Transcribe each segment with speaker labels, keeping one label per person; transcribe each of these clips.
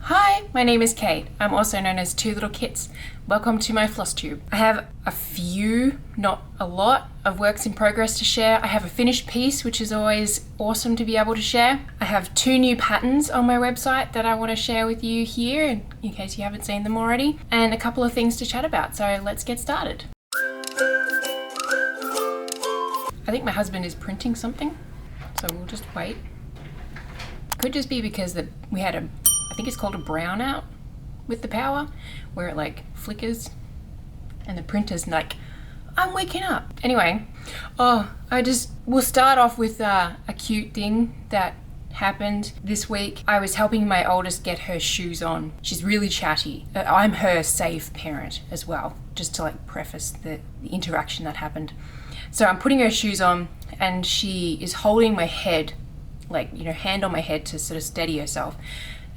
Speaker 1: Hi, my name is Kate. I'm also known as Two Little Kits. Welcome to my FlossTube. I have a few, not a lot, of works in progress to share. I have a finished piece, which is always awesome to be able to share. I have 2 new patterns on my website that I want to share with you here, in case you haven't seen them already, and a couple of things to chat about. So let's get started. I think my husband is printing something, so we'll just wait. Could just be because we had I think it's called a brownout with the power, where it like flickers and the printer's like, I'm waking up. Anyway, we'll start off with a cute thing that happened this week. I was helping my oldest get her shoes on. She's really chatty. I'm her safe parent as well, just to like preface the interaction that happened. So I'm putting her shoes on and she is holding my head, like, hand on my head to sort of steady herself.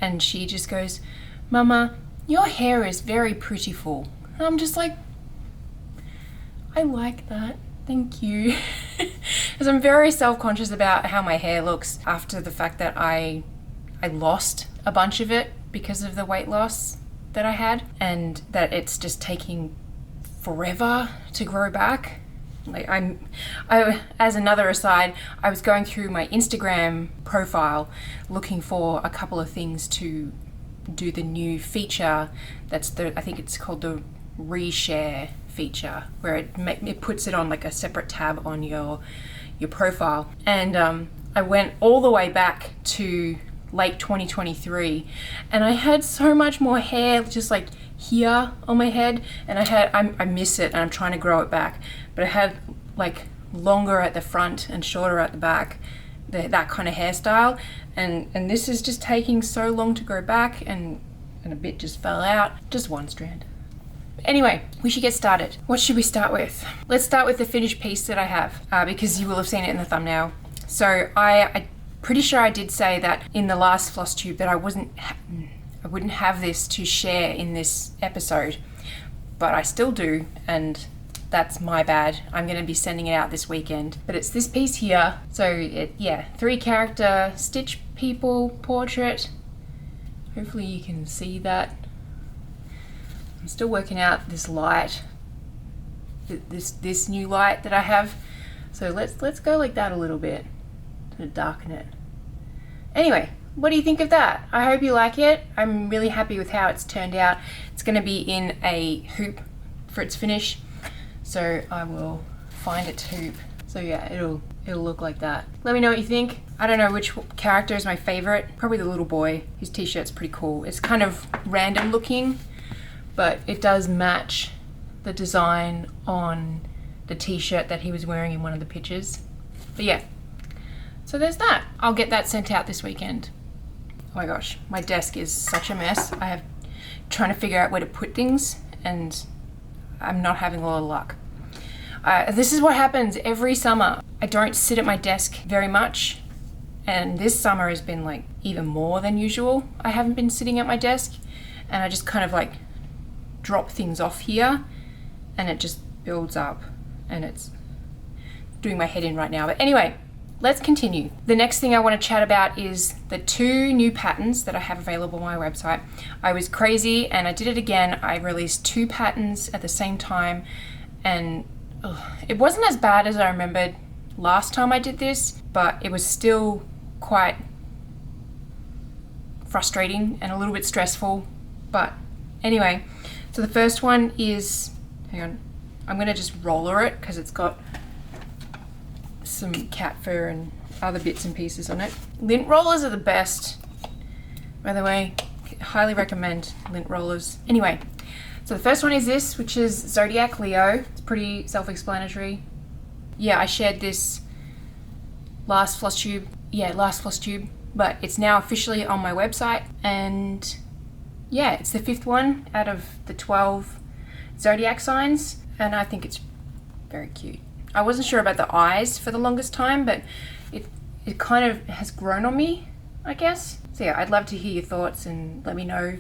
Speaker 1: And she just goes, Mama, your hair is very prettiful. And I'm just like, I like that, thank you. Because I'm very self-conscious about how my hair looks after the fact that I lost a bunch of it because of the weight loss that I had, and that it's just taking forever to grow back. Like as another aside, I was going through my Instagram profile looking for a couple of things to do the new feature. I think it's called the reshare feature, where it puts it on like a separate tab on your profile. And I went all the way back to late 2023, and I had so much more hair just like here on my head, and I miss it and I'm trying to grow it back, but I had like longer at the front and shorter at the back, that kind of hairstyle, and this is just taking so long to grow back, and a bit just fell out, just one strand. Anyway, we should get started. What should we start with? Let's start with the finished piece that I have, because you will have seen it in the thumbnail. So I'm pretty sure I did say that in the last FlossTube that I wouldn't have this to share in this episode, but I still do, and that's my bad. I'm going to be sending it out this weekend. But it's this piece here. So 3-character stitch people portrait. Hopefully you can see that. I'm still working out this light, this new light that I have. So let's go like that a little bit to darken it. Anyway, what do you think of that? I hope you like it. I'm really happy with how it's turned out. It's going to be in a hoop for its finish, so I will find its hoop. So yeah, it'll look like that. Let me know what you think. I don't know which character is my favorite. Probably the little boy. His t-shirt's pretty cool. It's kind of random looking, but it does match the design on the t-shirt that he was wearing in one of the pictures. But yeah, so there's that. I'll get that sent out this weekend. Oh my gosh, my desk is such a mess. I have trying to figure out where to put things, and I'm not having a lot of luck. This is what happens every summer. I don't sit at my desk very much, and this summer has been like even more than usual. I haven't been sitting at my desk, and I just kind of like drop things off here, and it just builds up, and it's doing my head in right now. But anyway, let's continue. The next thing I want to chat about is the 2 new patterns that I have available on my website. I was crazy and I did it again. I released 2 patterns at the same time, and it wasn't as bad as I remembered last time I did this, but it was still quite frustrating and a little bit stressful. But anyway, so the first one is, hang on, I'm going to just roller it because it's got some cat fur and other bits and pieces on it. Lint rollers are the best, by the way. Highly recommend lint rollers. Anyway, so the first one is this, which is Zodiac Leo. It's pretty self-explanatory. Yeah, I shared this last FlossTube, but it's now officially on my website, and yeah, it's the 5th one out of the 12 Zodiac signs, and I think it's very cute. I wasn't sure about the eyes for the longest time, but it kind of has grown on me, I guess. So yeah, I'd love to hear your thoughts and let me know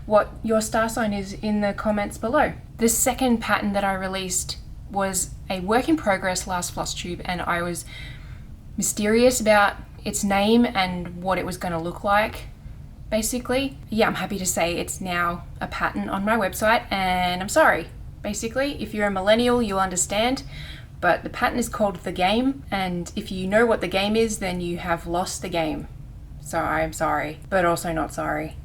Speaker 1: what your star sign is in the comments below. The second pattern that I released was a work in progress last FlossTube, and I was mysterious about its name and what it was going to look like. basically. Yeah, I'm happy to say it's now a pattern on my website, and I'm sorry. Basically, if you're a millennial, you'll understand, but the pattern is called The Game, and if you know what the game is, then you have lost the game. So I'm sorry, but also not sorry.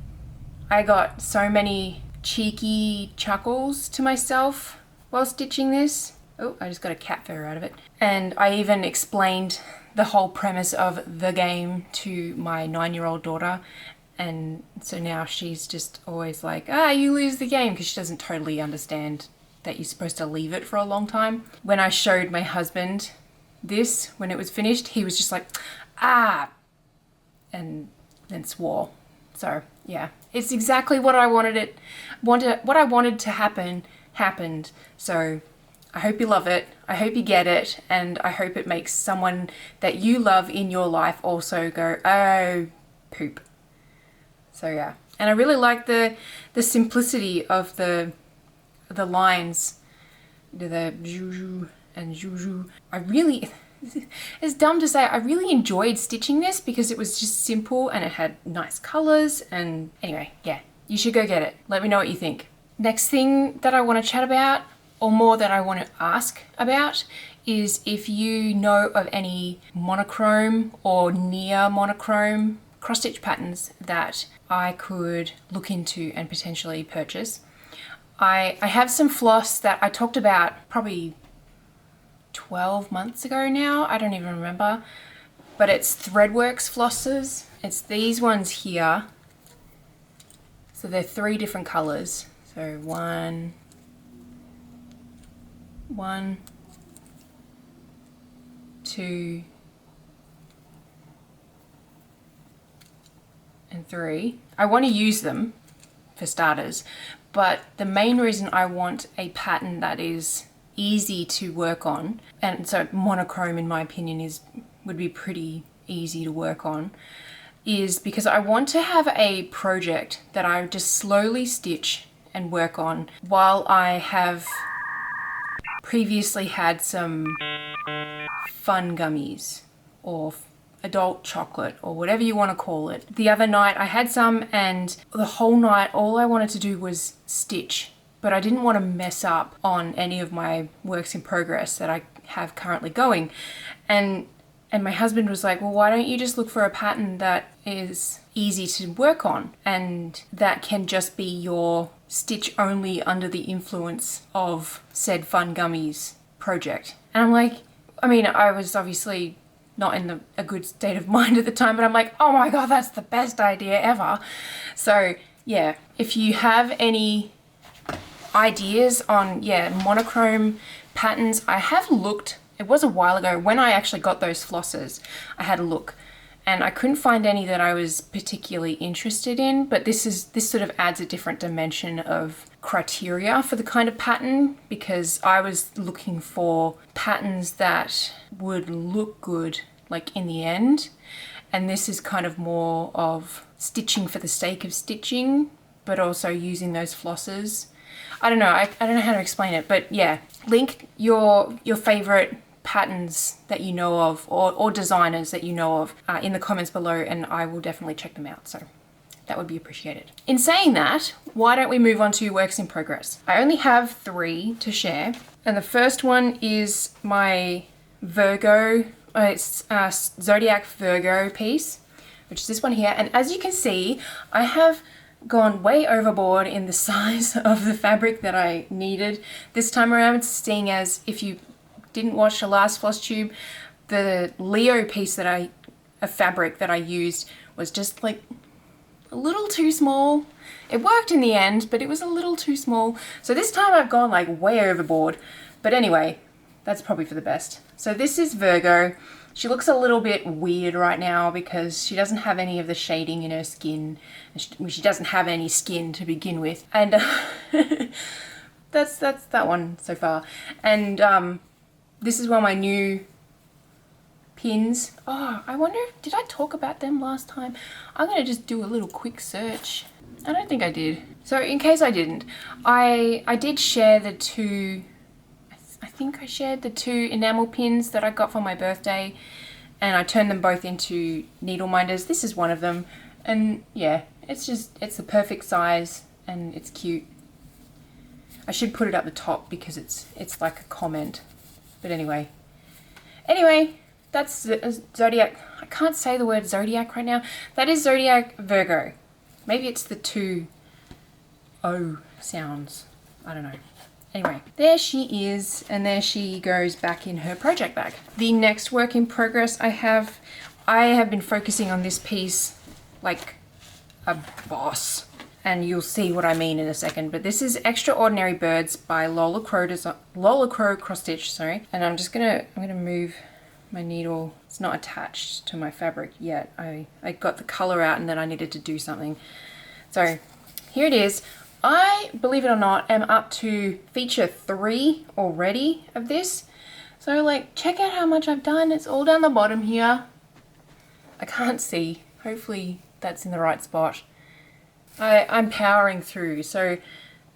Speaker 1: I got so many cheeky chuckles to myself while stitching this. Oh, I just got a cat fur out of it. And I even explained the whole premise of the game to my 9-year-old daughter. And so now she's just always like, you lose the game, because she doesn't totally understand that you're supposed to leave it for a long time. When I showed my husband this, when it was finished, he was just like, and then swore. So yeah, it's exactly what I wanted what I wanted to happen happened. So I hope you love it. I hope you get it. And I hope it makes someone that you love in your life also go, oh, poop. So yeah. And I really like the simplicity of the lines, the juju and juju. It's dumb to say, I really enjoyed stitching this because it was just simple and it had nice colors. And anyway, yeah, you should go get it. Let me know what you think. Next thing that I want to chat about, or more that I want to ask about, is if you know of any monochrome or near monochrome cross stitch patterns that I could look into and potentially purchase. I have some floss that I talked about probably 12 months ago now, I don't even remember, but it's Threadworks flosses. It's these ones here. So they're 3 different colors. So one, 2, and 3. I want to use them for starters, but the main reason I want a pattern that is easy to work on, and so monochrome in my opinion would be pretty easy to work on, is because I want to have a project that I just slowly stitch and work on while I have previously had some fun gummies or adult chocolate or whatever you want to call it. The other night I had some, and the whole night all I wanted to do was stitch, but I didn't want to mess up on any of my works in progress that I have currently going. And my husband was like, well, why don't you just look for a pattern that is easy to work on and that can just be your stitch only under the influence of said fun gummies project. And I'm like, I mean, I was obviously not in a good state of mind at the time, but I'm like, oh my God, that's the best idea ever. So yeah, if you have any ideas on, monochrome patterns, I have looked. It was a while ago when I actually got those flosses. I had a look and I couldn't find any that I was particularly interested in, but this sort of adds a different dimension of criteria for the kind of pattern, because I was looking for patterns that would look good like in the end, and this is kind of more of stitching for the sake of stitching, but also using those flosses. I don't know, I don't know how to explain it, but yeah, link your favorite patterns that you know of, or designers that you know of, in the comments below, and I will definitely check them out. So that would be appreciated. In saying that, why don't we move on to works in progress? I only have 3 to share, and the first one is my Virgo, it's Zodiac Virgo piece, which is this one here. And as you can see, I have gone way overboard in the size of the fabric that I needed this time around, seeing as if you didn't watch the last FlossTube, the Leo piece of fabric that I used was just like a little too small. It worked in the end, but it was a little too small. So this time I've gone like way overboard. But anyway, that's probably for the best. So this is Virgo. She looks a little bit weird right now because she doesn't have any of the shading in her skin. She doesn't have any skin to begin with. And that's that one so far. And this is one of my new pins. Oh, I wonder, did I talk about them last time? I'm gonna just do a little quick search. I don't think I did. So in case I didn't, I did share the 2, I think I shared the 2 enamel pins that I got for my birthday, and I turned them both into needle minders. This is one of them, and yeah, It's the perfect size and it's cute. I should put it up the top because it's like a comment. But anyway, that's Zodiac. I can't say the word Zodiac right now. That is Zodiac Virgo. Maybe it's the two O sounds. I don't know. Anyway, there she is, and there she goes back in her project bag. The next work in progress I have been focusing on this piece like a boss, and you'll see what I mean in a second. But this is Extraordinary Birds by Lola Crow cross stitch, sorry. And I'm gonna move my needle. It's not attached to my fabric yet. I got the color out and then I needed to do something. So here it is. I, believe it or not, am up to feature 3 already of this. So like, check out how much I've done. It's all down the bottom here. I can't see. Hopefully that's in the right spot. I'm powering through. So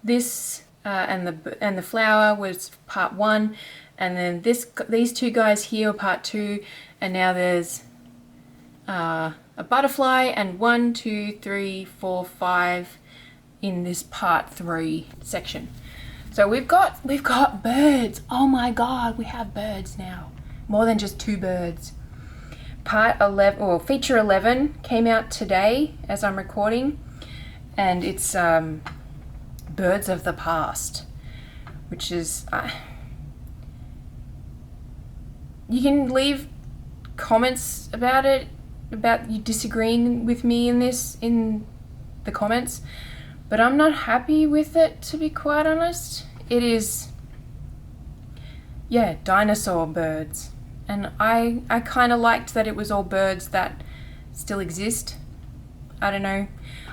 Speaker 1: this and the flower was part 1, and then these 2 guys here are part 2, and now there's a butterfly and 1, 2, 3, 4, 5 in this part 3 section. So we've got birds. Oh my god, we have birds now. More than just 2 birds. Part 11, or feature 11 came out today as I'm recording, and it's Birds of the Past, which is you can leave comments about it, about you disagreeing with me in the comments, but I'm not happy with it, to be quite honest. It is, yeah, dinosaur birds. And I kind of liked that it was all birds that still exist. I don't know.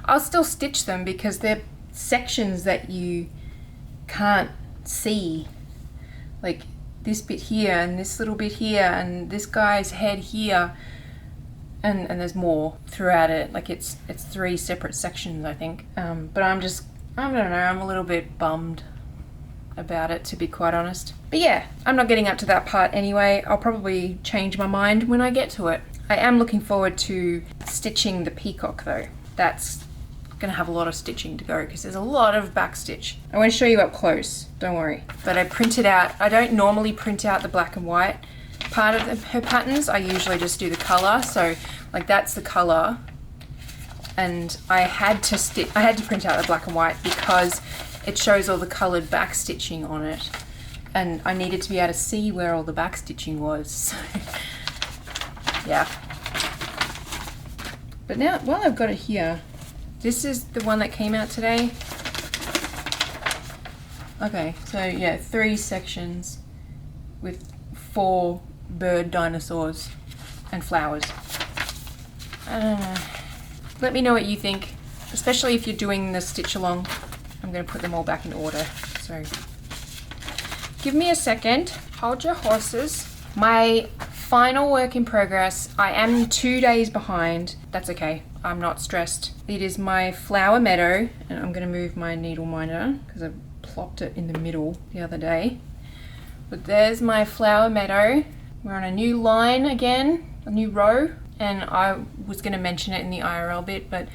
Speaker 1: I'll still stitch them because they're sections that you can't see. Like this bit here and this little bit here and this guy's head here. And there's more throughout it. Like it's 3 separate sections, I think. But I don't know, I'm a little bit bummed about it, to be quite honest. But yeah, I'm not getting up to that part anyway. I'll probably change my mind when I get to it. I am looking forward to stitching the peacock though. That's gonna have a lot of stitching to go because there's a lot of back stitch. I want to show you up close, don't worry. But I printed out, I don't normally print out the black and white part of her patterns. I usually just do the color. So like that's the color, and I had to print out the black and white because it shows all the colored back stitching on it, and I needed to be able to see where all the back stitching was. So, yeah. But now, while I've got it here, this is the one that came out today. Okay, so yeah, 3 sections with 4 bird dinosaurs and flowers. I don't know. Let me know what you think, especially if you're doing the stitch along. I'm going to put them all back in order. So give me a second. Hold your horses. My final work in progress. I am 2 days behind. That's okay. I'm not stressed. It is my flower meadow, and I'm going to move my needle minder because I plopped it in the middle the other day. But there's my flower meadow. We're on a new line again, a new row, and I was going to mention it in the IRL bit, but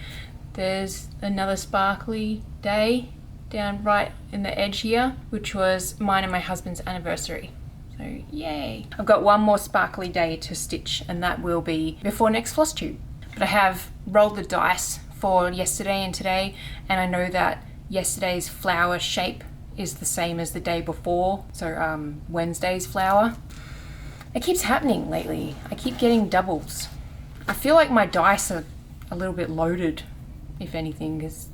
Speaker 1: there's another sparkly day down right in the edge here, which was mine and my husband's anniversary. So yay. I've got one more sparkly day to stitch, and that will be before next FlossTube. But I have rolled the dice for yesterday and today, and I know that yesterday's flower shape is the same as the day before, so Wednesday's flower. It keeps happening lately. I keep getting doubles. I feel like my dice are a little bit loaded, if anything, because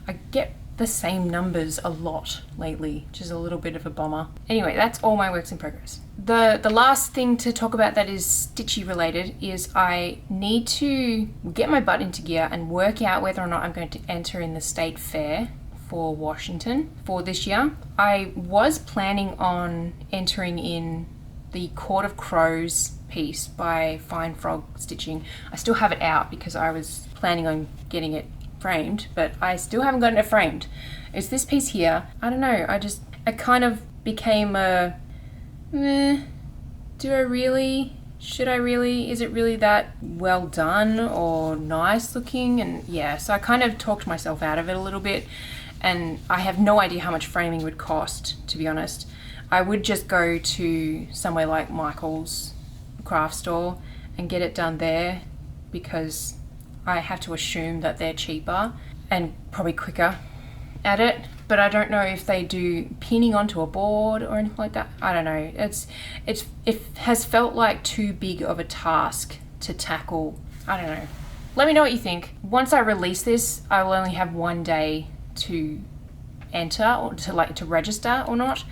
Speaker 1: I get the same numbers a lot lately, which is a little bit of a bummer. Anyway, that's all my works in progress. The last thing to talk about that is stitchy related is I need to get my butt into gear and work out whether or not I'm going to enter in the state fair for Washington for this year. I was planning on entering in the Court of Crows piece by Fine Frog Stitching. I still have it out because I was planning on getting it framed, but I still haven't gotten it framed. It's this piece here. I don't know, I kind of became a, do I really? should I really? Is it really that well done or nice looking? And yeah, so I kind of talked myself out of it a little bit, and I have no idea how much framing would cost, to be honest. I would just go to somewhere like Michael's craft store and get it done there, because I have to assume that they're cheaper and probably quicker at it. But I don't know if they do pinning onto a board or anything like that. I don't know. It has felt like too big of a task to tackle. I don't know. Let me know what you think. Once I release this, I will only have one day to enter or to register or not,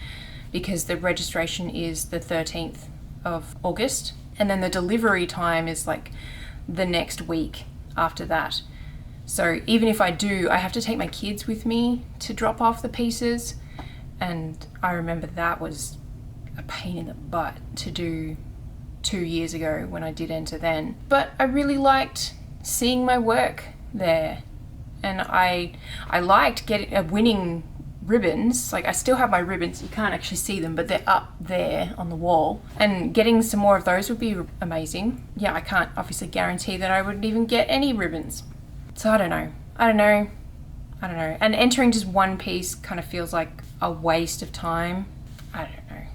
Speaker 1: because the registration is the 13th of August, and then the delivery time is like the next week after that. So even if I do, I have to take my kids with me to drop off the pieces, and I remember that was a pain in the butt to do 2 years ago when I did enter then. But I really liked seeing my work there, and I liked winning ribbons. Like, I still have my ribbons, you can't actually see them, but they're up there on the wall, and getting some more of those would be amazing. Yeah, I can't obviously guarantee that I wouldn't even get any ribbons. So I don't know. And entering just one piece kind of feels like a waste of time. I don't know.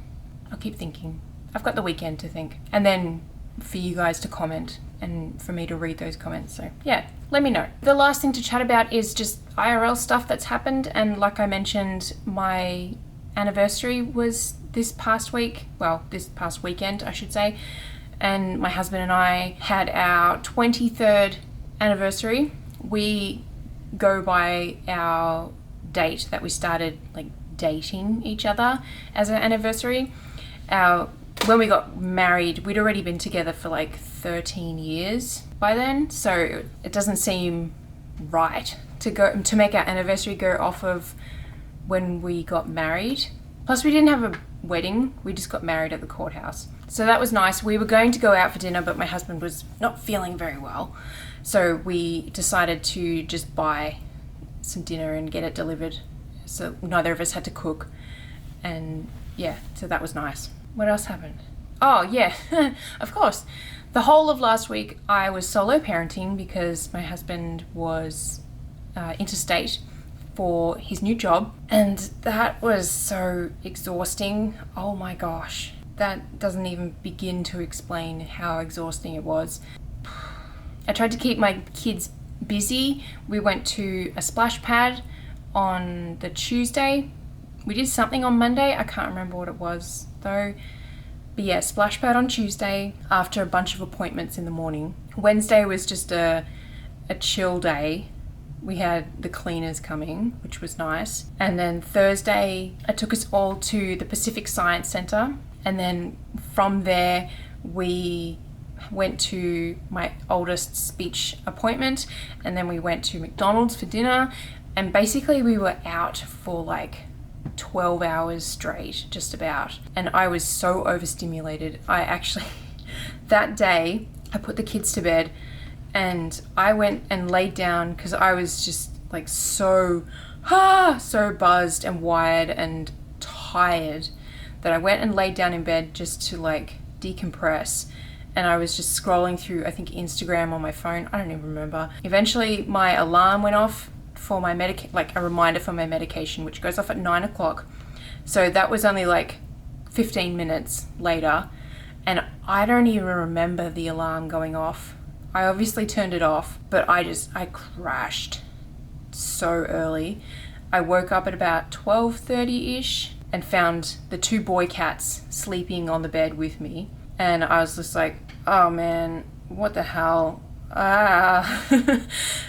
Speaker 1: I'll keep thinking. I've got the weekend to think. And then for you guys to comment and for me to read those comments. So yeah, let me know. The last thing to chat about is just IRL stuff that's happened. And like I mentioned, my anniversary was this past weekend, I should say. And my husband and I had our 23rd anniversary. We go by our date that we started like dating each other as an anniversary. When we got married, we'd already been together for like 13 years by then, so it doesn't seem right to make our anniversary go off of when we got married. Plus, we didn't have a wedding, we just got married at the courthouse. So that was nice. We were going to go out for dinner, but my husband was not feeling very well. So we decided to just buy some dinner and get it delivered. So neither of us had to cook. And yeah, so that was nice. What else happened? Oh yeah, of course. The whole of last week I was solo parenting because my husband was interstate for his new job, and that was so exhausting. Oh my gosh. That doesn't even begin to explain how exhausting it was. I tried to keep my kids busy. We went to a splash pad on the Tuesday. We did something on Monday. I can't remember what it was though. But yeah, splash pad on Tuesday after a bunch of appointments in the morning. Wednesday was just a chill day. We had the cleaners coming, which was nice. And then Thursday, I took us all to the Pacific Science Centre. And then from there, we went to my oldest's speech appointment, and then we went to McDonald's for dinner, and basically we were out for like 12 hours straight, just about. And I was so overstimulated. That day, I put the kids to bed and I went and laid down because I was just like so buzzed and wired and tired that I went and laid down in bed just to like decompress. And I was just scrolling through, I think, Instagram on my phone. I don't even remember. Eventually my alarm went off for my a reminder for my medication, which goes off at 9 o'clock. So that was only like 15 minutes later. And I don't even remember the alarm going off. I obviously turned it off, but I crashed so early. I woke up at about 12:30-ish and found the 2 boy cats sleeping on the bed with me. And I was just like, oh man, what the hell?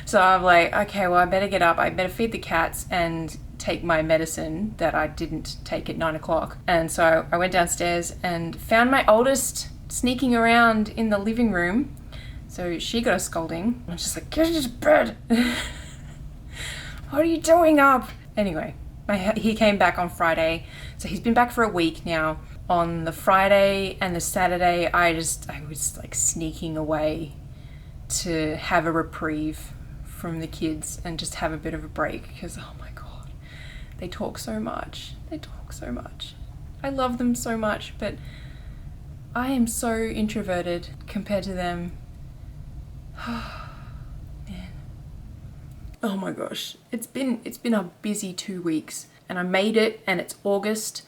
Speaker 1: So I'm like, okay, well, I better get up. I better feed the cats and take my medicine that I didn't take at 9 o'clock. And so I went downstairs and found my oldest sneaking around in the living room. So she got a scolding. I'm just like, get into bed. What are you doing up? Anyway, he came back on Friday. So he's been back for a week now. On the Friday and the Saturday, I was like sneaking away to have a reprieve from the kids and just have a bit of a break because, oh my God, they talk so much. I love them so much, but I am so introverted compared to them. Man. Oh my gosh. It's been a busy 2 weeks, and I made it, and it's August,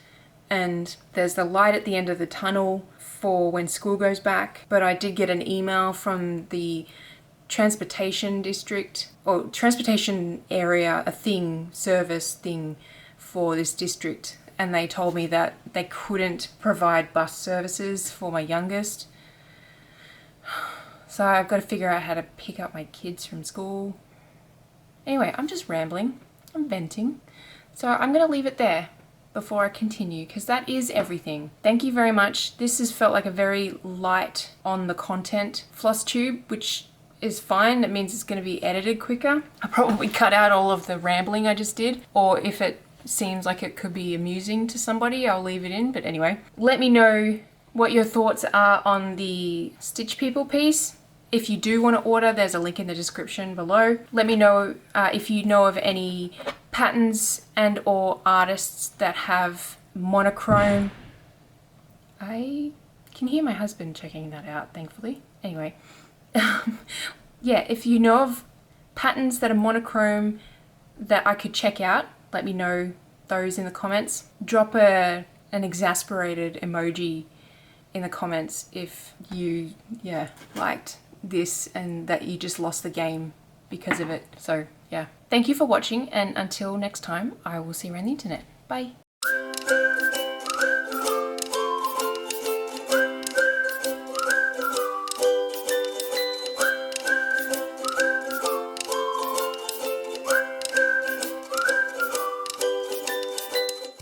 Speaker 1: and there's the light at the end of the tunnel for when school goes back. But I did get an email from the transportation district, or transportation area, service thing for this district, and they told me that they couldn't provide bus services for my youngest. So I've got to figure out how to pick up my kids from school. Anyway, I'm just rambling, I'm venting. So I'm going to leave it there before I continue, because that is everything. Thank you very much. This has felt like a very light on the content FlossTube, which is fine. That means it's going to be edited quicker. I'll probably cut out all of the rambling I just did, or if it seems like it could be amusing to somebody, I'll leave it in. But anyway, let me know what your thoughts are on the Stitch People piece. If you do want to order, there's a link in the description below. Let me know if you know of any patterns and or artists that have monochrome. I can hear my husband checking that out, thankfully. Anyway, yeah, if you know of patterns that are monochrome that I could check out, let me know those in the comments. Drop an exasperated emoji in the comments if you, liked this and that you just lost the game because of it. So yeah, thank you for watching, and until next time, I will see you around the internet. Bye.